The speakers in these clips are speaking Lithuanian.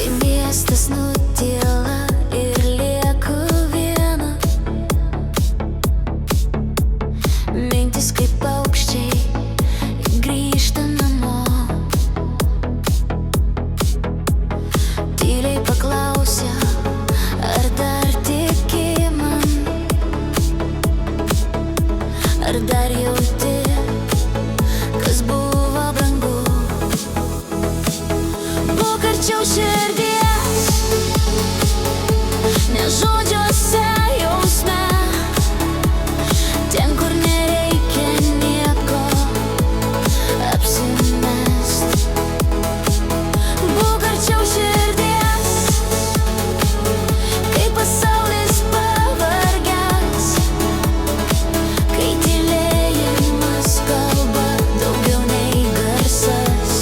Kai miestas nutyla ir lieku viena, mintis kaip paukščiai grįžta namo. Tyliai paklausia, ar dar tiki man, ar dar jauti, kas buvo brangu. Būk arčiau širdies, ne žodžiuose, jausme, ten, kur nereikia nieko apsimest. Būk arčiau širdies, kai pasaulis pavargęs, kai tylėjimas kalba daugiau nei garsas.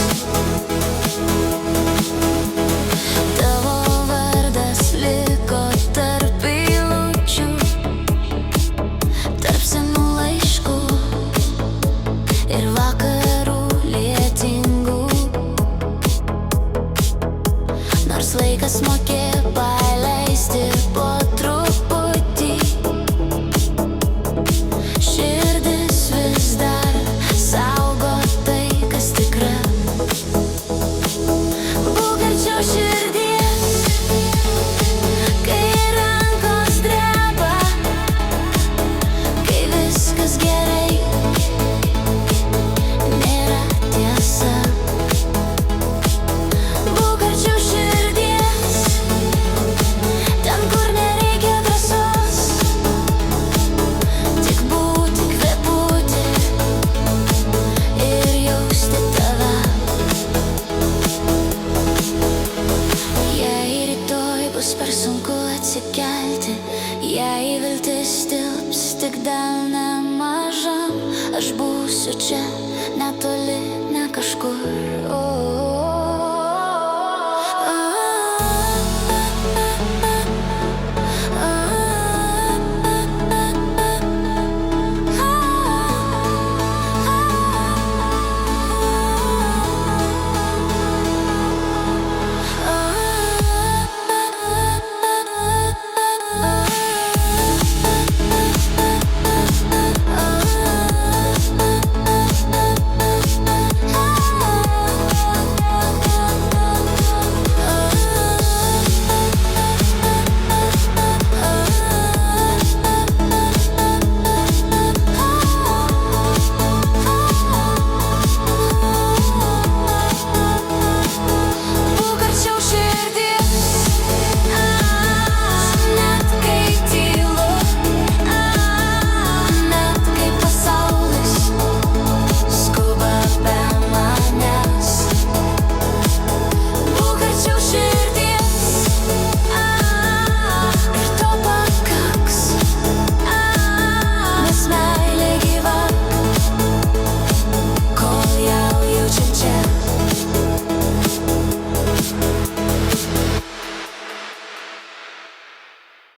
Tavo vardas liko tarp eilučių, tarp senų laiškų ir vakarų lietingų. Nors laikas mokė paleisti po truputį, širdis vis dar saugo tai, kas tikra. Būk arčiau širdies, kai rankos dreba, kai viskas gerai nėra tiesa. Būk arčiau širdies, ten, kur nereikia drąsos, tik būti, kvėpuoti ir jausti tave. Jei rytoj bus per sunku atsikelti, jei viltis tilps tik delne mažam, aš būsiu čia.